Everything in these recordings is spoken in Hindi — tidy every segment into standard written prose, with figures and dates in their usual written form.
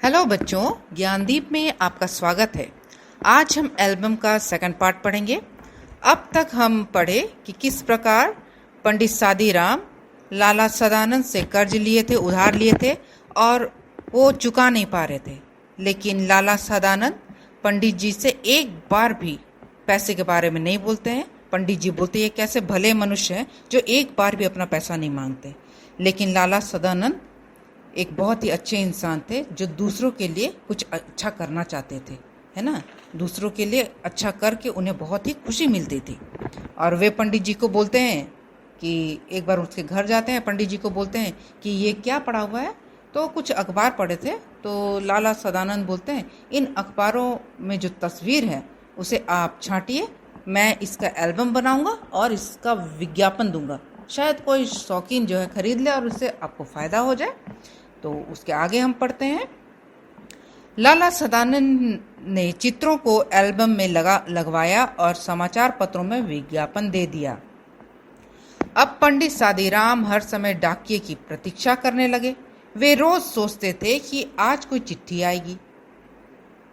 हेलो बच्चों, ज्ञानदीप में आपका स्वागत है। आज हम एल्बम का सेकंड पार्ट पढ़ेंगे। अब तक हम पढ़े कि किस प्रकार पंडित सादीराम लाला सदानंद से कर्ज लिए थे, उधार लिए थे और वो चुका नहीं पा रहे थे। लेकिन लाला सदानंद पंडित जी से एक बार भी पैसे के बारे में नहीं बोलते हैं। पंडित जी बोलते हैं कैसे भले मनुष्य हैं जो एक बार भी अपना पैसा नहीं मांगते। लेकिन लाला सदानंद एक बहुत ही अच्छे इंसान थे जो दूसरों के लिए कुछ अच्छा करना चाहते थे, है ना। दूसरों के लिए अच्छा करके उन्हें बहुत ही खुशी मिलती थी। और वे पंडित जी को बोलते हैं कि एक बार उसके घर जाते हैं, पंडित जी को बोलते हैं कि ये क्या पढ़ा हुआ है। तो कुछ अखबार पढ़े थे। तो लाला सदानंद बोलते हैं इन अखबारों में जो तस्वीर है उसे आप छांटिए, मैं इसका एल्बम बनाऊंगा और इसका विज्ञापन दूंगा, शायद कोई शौकीन जो है खरीद ले और उससे आपको फ़ायदा हो जाए। तो उसके आगे हम पढ़ते हैं, लाला सदानंद ने चित्रों को एल्बम में लगवाया और समाचार पत्रों में विज्ञापन दे दिया। अब पंडित सादीराम हर समय डाकिये की प्रतीक्षा करने लगे। वे रोज सोचते थे कि आज कोई चिट्ठी आएगी।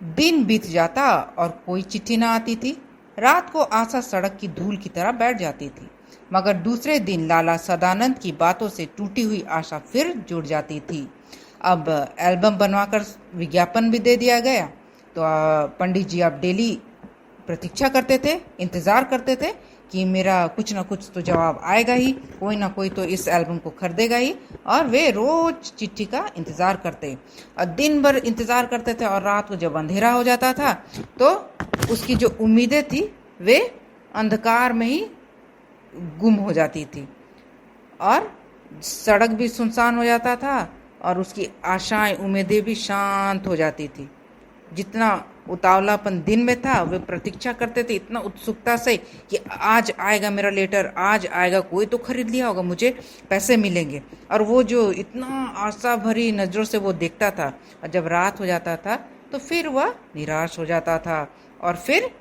दिन बीत जाता और कोई चिट्ठी ना आती थी। रात को आशा सड़क की धूल की तरह बैठ जाती थी। मगर दूसरे दिन लाला सदानंद की बातों से टूटी हुई आशा फिर जुड़ जाती थी। अब एल्बम बनवाकर विज्ञापन भी दे दिया गया। तो पंडित जी अब डेली प्रतीक्षा करते थे, इंतज़ार करते थे कि मेरा कुछ ना कुछ तो जवाब आएगा ही, कोई ना कोई तो इस एल्बम को खरीदेगा ही। और वे रोज चिट्ठी का इंतज़ार करते और दिन भर इंतज़ार करते थे। और रात को जब अंधेरा हो जाता था तो उसकी जो उम्मीदें थी वे अंधकार में ही गुम हो जाती थी और सड़क भी सुनसान हो जाता था और उसकी आशाएं, उम्मीदें भी शांत हो जाती थी। जितना उतावलापन दिन में था वे प्रतीक्षा करते थे इतना उत्सुकता से कि आज आएगा मेरा लेटर, आज आएगा, कोई तो खरीद लिया होगा, मुझे पैसे मिलेंगे। और वो जो इतना आशा भरी नज़रों से वो देखता था। और जब रात हो जाता था तो फिर वह निराश हो जाता था और फिर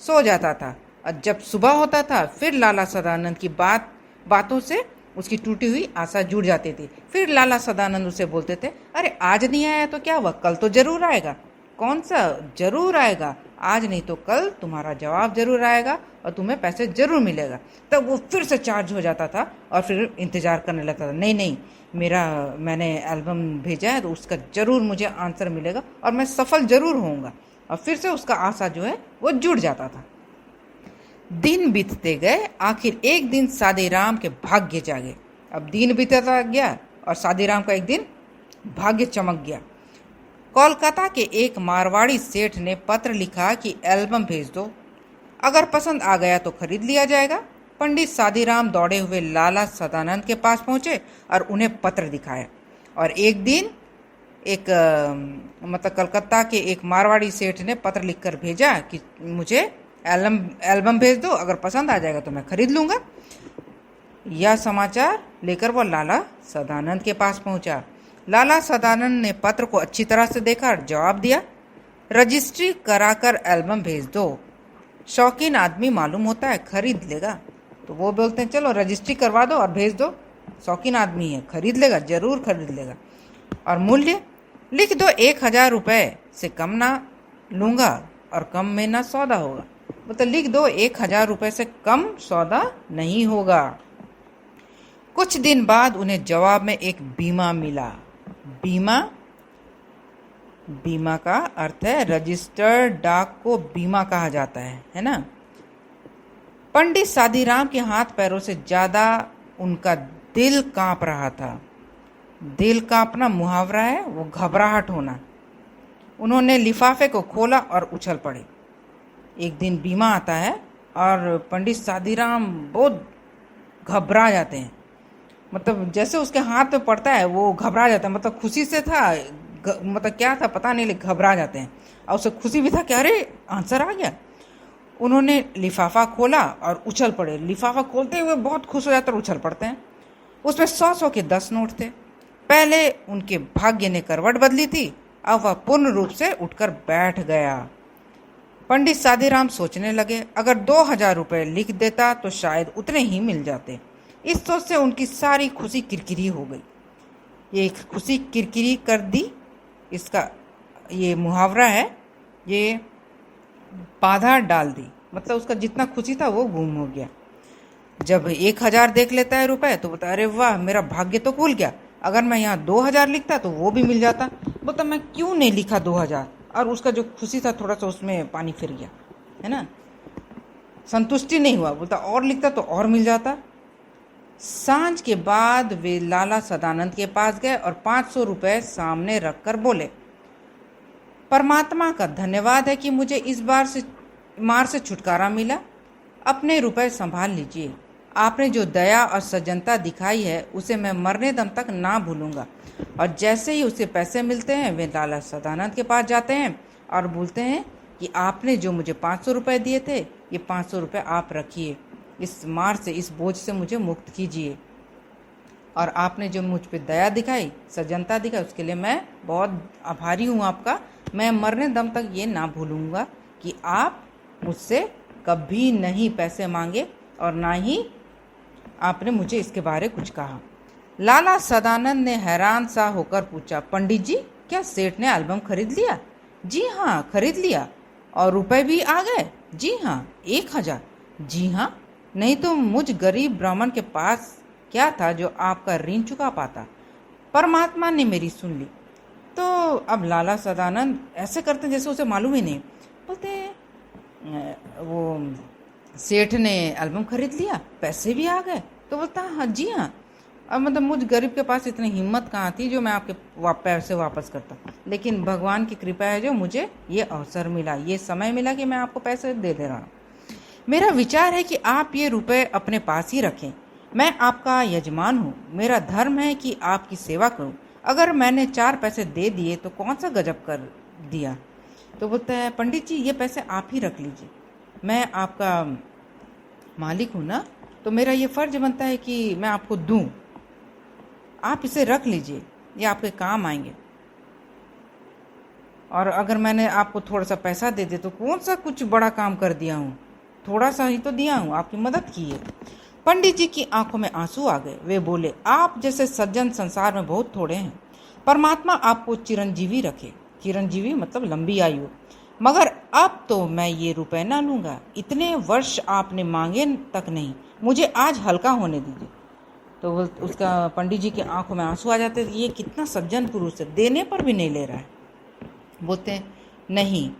सो जाता था। और जब सुबह होता था फिर लाला सदानंद की बातों से उसकी टूटी हुई आशा जुड़ जाती थी। फिर लाला सदानंद उसे बोलते थे, अरे आज नहीं आया तो क्या हुआ, कल तो जरूर आएगा। कौन सा जरूर आएगा? आज नहीं तो कल तुम्हारा जवाब जरूर आएगा और तुम्हें पैसे जरूर मिलेगा। तब वो फिर से चार्ज हो जाता था और फिर इंतजार करने लगता था, नहीं नहीं, मैंने एल्बम भेजा है तो उसका जरूर मुझे आंसर मिलेगा और मैं सफल जरूर होऊंगा। और फिर से उसका आशा जो है वो जुड़ जाता था। दिन बीतते गए। आखिर एक दिन सादीराम के भाग्य जागे। अब दिन बीतता गया और सादीराम का एक दिन भाग्य चमक गया। कोलकाता के एक मारवाड़ी सेठ ने पत्र लिखा कि एल्बम भेज दो, अगर पसंद आ गया तो खरीद लिया जाएगा। पंडित सादीराम दौड़े हुए लाला सदानंद के पास पहुंचे और उन्हें पत्र दिखाया। और एक दिन कलकत्ता के एक मारवाड़ी सेठ ने पत्र लिखकर भेजा कि मुझे एल्बम भेज दो, अगर पसंद आ जाएगा तो मैं खरीद लूँगा। यह समाचार लेकर वह लाला सदानंद के पास पहुंचा। लाला सदानंद ने पत्र को अच्छी तरह से देखा और जवाब दिया, रजिस्ट्री कराकर एल्बम भेज दो, शौकीन आदमी मालूम होता है, खरीद लेगा। तो वो बोलते हैं चलो रजिस्ट्री करवा दो और भेज दो, शौकीन आदमी है, खरीद लेगा, जरूर खरीद लेगा। और मूल्य लिख दो, 1000 रुपये से कम ना लूँगा और कम में ना सौदा होगा। मतलब लिख दो 1000 रुपये से कम सौदा नहीं होगा। कुछ दिन बाद उन्हें जवाब में एक बीमा मिला। बीमा का अर्थ है रजिस्टर्ड डाक को बीमा कहा जाता है ना। पंडित सादीराम के हाथ पैरों से ज्यादा उनका दिल कांप रहा था। दिल कांपना मुहावरा है, वो घबराहट होना। उन्होंने लिफाफे को खोला और उछल पड़े। एक दिन बीमा आता है और पंडित सादीराम बहुत घबरा जाते हैं। मतलब जैसे उसके हाथ में पड़ता है वो घबरा जाता है। मतलब खुशी से था, मतलब क्या था पता नहीं, लेकिन घबरा जाते हैं। और उसे खुशी भी था कि अरे आंसर आ गया। उन्होंने लिफाफा खोला और उछल पड़े। लिफाफा खोलते हुए बहुत खुश हो जाते और उछल पड़ते हैं। उसमें 100 के 10 नोट थे। पहले उनके भाग्य ने करवट बदली थी, अब वह पूर्ण रूप से उठकर बैठ गया। पंडित सादीराम सोचने लगे, अगर 2000 रुपये लिख देता तो शायद उतने ही मिल जाते। इस सोच से उनकी सारी खुशी किरकिरी हो गई। ये खुशी किरकिरी कर दी। इसका ये मुहावरा है, ये पाधा डाल दी, मतलब उसका जितना खुशी था वो गुम हो गया। जब 1000 देख लेता है रुपए तो बोलता है अरे वाह मेरा भाग्य तो खुल गया, अगर मैं यहाँ 2000 लिखता तो वो भी मिल जाता। बोलता मैं क्यों नहीं लिखा 2000, और उसका जो खुशी था थोड़ा सा उसमें पानी फिर गया, है ना, संतुष्टि नहीं हुआ, बोलता और लिखता तो और मिल जाता। सांझ के बाद वे लाला सदानंद के पास गए और 500 रुपए सामने रखकर बोले, परमात्मा का धन्यवाद है कि मुझे इस बार से मार से छुटकारा मिला। अपने रुपए संभाल लीजिए। आपने जो दया और सज्जनता दिखाई है उसे मैं मरने दम तक ना भूलूंगा। और जैसे ही उसे पैसे मिलते हैं वे लाला सदानंद के पास जाते हैं और बोलते हैं कि आपने जो मुझे 500 रुपये दिए थे, ये 500 रुपये आप रखिए, इस मार से, इस बोझ से मुझे मुक्त कीजिए। और आपने जो मुझ पे दया दिखाई, सज्जनता दिखाई, उसके लिए मैं बहुत आभारी हूँ आपका। मैं मरने दम तक ये ना भूलूंगा कि आप मुझसे कभी नहीं पैसे मांगे और ना ही आपने मुझे इसके बारे कुछ कहा। लाला सदानंद ने हैरान सा होकर पूछा, पंडित जी क्या सेठ ने एल्बम खरीद लिया? जी हाँ खरीद लिया। और रुपए भी आ गए? जी हाँ 1000। जी हाँ, नहीं तो मुझ गरीब ब्राह्मण के पास क्या था जो आपका ऋण चुका पाता। परमात्मा ने मेरी सुन ली। तो अब लाला सदानंद ऐसे करते जैसे उसे मालूम ही नहीं। बोलते वो सेठ ने एल्बम खरीद लिया, पैसे भी आ गए? तो बोलता हाँ जी हाँ। अब मतलब मुझ गरीब के पास इतनी हिम्मत कहाँ थी जो मैं आपके पैसे वापस करता, लेकिन भगवान की कृपा है जो मुझे ये अवसर मिला, ये समय मिला कि मैं आपको पैसे दे रहा हूँ। मेरा विचार है कि आप ये रुपए अपने पास ही रखें। मैं आपका यजमान हूँ, मेरा धर्म है कि आपकी सेवा करूँ। अगर मैंने 4 पैसे दे दिए तो कौन सा गजब कर दिया। तो बोलता है पंडित जी ये पैसे आप ही रख लीजिए, मैं आपका मालिक हूँ ना, तो मेरा ये फर्ज बनता है कि मैं आपको दूँ, आप इसे रख लीजिए, ये आपके काम आएंगे। और अगर मैंने आपको थोड़ा सा पैसा दे दे तो कौन सा कुछ बड़ा काम कर दिया हूँ, थोड़ा सा ही तो दिया हूँ, आपकी मदद की है। पंडित जी की आंखों में आंसू आ गए। वे बोले, आप जैसे सज्जन संसार में बहुत थोड़े हैं। परमात्मा आपको चिरंजीवी रखे। चिरंजीवी मतलब लंबी आयु। मगर अब तो मैं ये रुपए ना लूंगा, इतने वर्ष आपने मांगे तक नहीं, मुझे आज हल्का होने दीजिए। तो उसका पंडित जी की आंखों में आंसू आ जाते, ये कितना सज्जन पुरुष है, देने पर भी नहीं ले रहा है। बोलते हैं नहीं,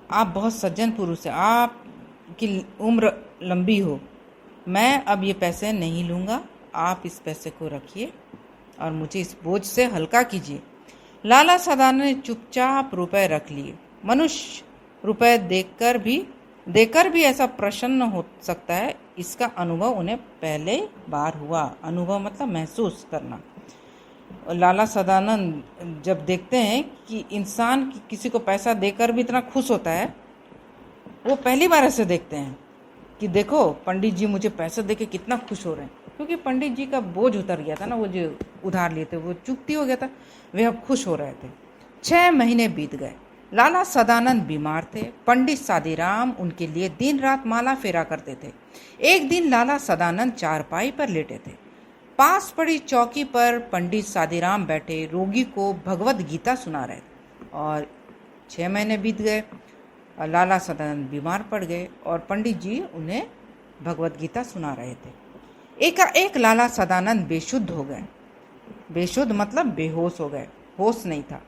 आप बहुत सज्जन पुरुष है, आपकी उम्र लंबी हो, मैं अब ये पैसे नहीं लूँगा, आप इस पैसे को रखिए और मुझे इस बोझ से हल्का कीजिए। लाला सदानंद ने चुपचाप रुपए रख लिए। मनुष्य रुपए देकर भी ऐसा प्रसन्न हो सकता है, इसका अनुभव उन्हें पहले बार हुआ। अनुभव मतलब महसूस करना। लाला सदानंद जब देखते हैं कि इंसान किसी को पैसा देकर भी इतना खुश होता है, वो पहली बार ऐसे देखते हैं कि देखो पंडित जी मुझे पैसे देके कितना खुश हो रहे हैं, क्योंकि पंडित जी का बोझ उतर गया था ना, वो जो उधार लिए थे वो चुकती हो गया था, वे अब खुश हो रहे थे। 6 महीने बीत गए। लाला सदानंद बीमार थे। पंडित सादीराम उनके लिए दिन रात माला फेरा करते थे। एक दिन लाला सदानंद चारपाई पर लेटे थे। पास पड़ी चौकी पर पंडित सादीराम बैठे रोगी को भगवत गीता सुना रहे थे। और 6 महीने बीत गए, लाला सदानंद बीमार पड़ गए और पंडित जी उन्हें भगवत गीता सुना रहे थे। एकाएक लाला सदानंद बेशुद्ध हो गए। बेशुद्ध मतलब बेहोश हो गए, होश नहीं था।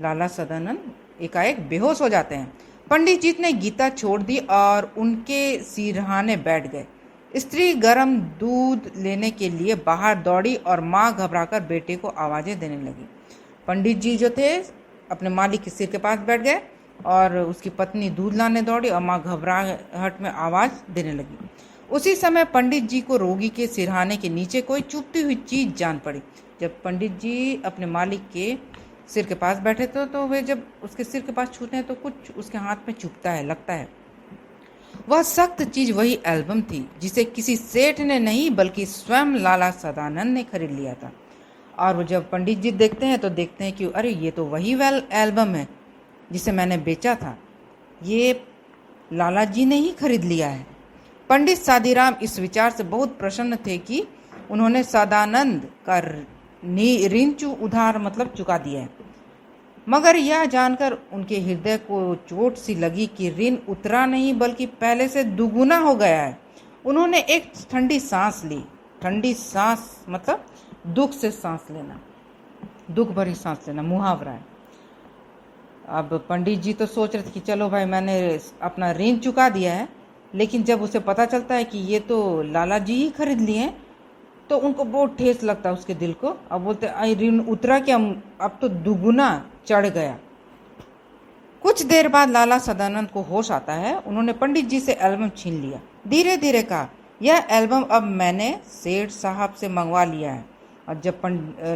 लाला सदानंद एकाएक बेहोश हो जाते हैं। पंडित जी ने गीता छोड़ दी और उनके सिरहाने बैठ गए। स्त्री गर्म दूध लेने के लिए बाहर दौड़ी और माँ घबराकर बेटे को आवाजें देने लगी। पंडित जी जो थे अपने मालिक के सिर के पास बैठ गए और उसकी पत्नी दूध लाने दौड़ी और माँ घबराहट में आवाज देने लगी। उसी समय पंडित जी को रोगी के सिरहाने के नीचे कोई चुभती हुई चीज जान पड़ी। जब पंडित जी अपने मालिक के सिर के पास बैठे थे तो वे जब उसके सिर के पास छूते हैं तो कुछ उसके हाथ में चुभता है, लगता है। वह सख्त चीज वही एल्बम थी जिसे किसी सेठ ने नहीं बल्कि स्वयं लाला सदानंद ने खरीद लिया था। और वो जब पंडित जी देखते हैं तो देखते हैं कि अरे ये तो वही एल्बम है जिसे मैंने बेचा था, ये लाला जी ने ही खरीद लिया है। पंडित सादीराम इस विचार से बहुत प्रसन्न थे कि उन्होंने सदानंद का ऋण उधार मतलब चुका दिया है। मगर यह जानकर उनके हृदय को चोट सी लगी कि ऋण उतरा नहीं बल्कि पहले से दुगुना हो गया है। उन्होंने एक ठंडी सांस ली। ठंडी सांस मतलब दुख से सांस लेना, दुख भरी सांस लेना, मुहावरा है। अब पंडित जी तो सोच रहे थे कि चलो भाई मैंने अपना ऋण चुका दिया है, लेकिन जब उसे पता चलता है कि ये तो लाला जी ही खरीद लिए हैं तो उनको बहुत ठेस लगता है उसके दिल को। अब बोलते आई ऋण उतरा कि अब तो दुगुना चढ़ गया। कुछ देर बाद लाला सदानंद को होश आता है। उन्होंने पंडित जी से एल्बम छीन लिया। धीरे धीरे कहा, यह एल्बम अब मैंने सेठ साहब से मंगवा लिया है। और जब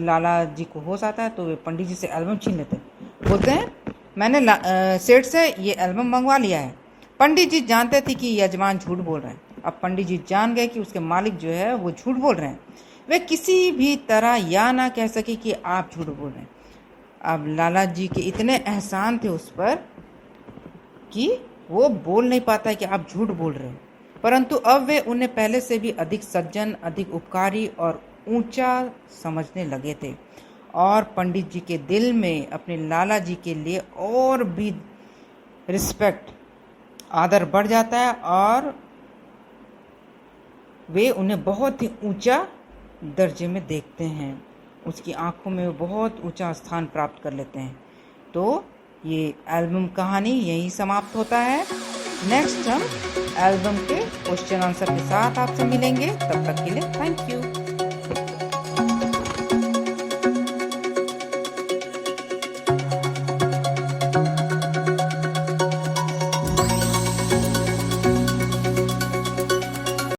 लाला जी को होश आता है तो वे पंडित जी से एल्बम छीन लेते हैं। बोलते हैं मैंने सेठ से ये एल्बम मंगवा लिया है। पंडित जी जानते थे कि यजमान झूठ बोल रहे हैं। अब पंडित जी जान गए कि उसके मालिक जो है वो झूठ बोल रहे हैं। वे किसी भी तरह या ना कह सके कि आप झूठ बोल रहे हैं। अब लाला जी के इतने एहसान थे उस पर कि वो बोल नहीं पाता है कि आप झूठ बोल रहे हैं, परंतु अब वे उन्हें पहले से भी अधिक सज्जन, अधिक उपकारी और ऊंचा समझने लगे थे। और पंडित जी के दिल में अपने लाला जी के लिए और भी रिस्पेक्ट, आदर बढ़ जाता है और वे उन्हें बहुत ही ऊंचा दर्जे में देखते हैं। उसकी आंखों में वो बहुत ऊंचा स्थान प्राप्त कर लेते हैं। तो ये एल्बम कहानी यहीं समाप्त होता है। नेक्स्ट हम एल्बम के क्वेश्चन आंसर के साथ आपसे मिलेंगे। तब तक के लिए थैंक यू।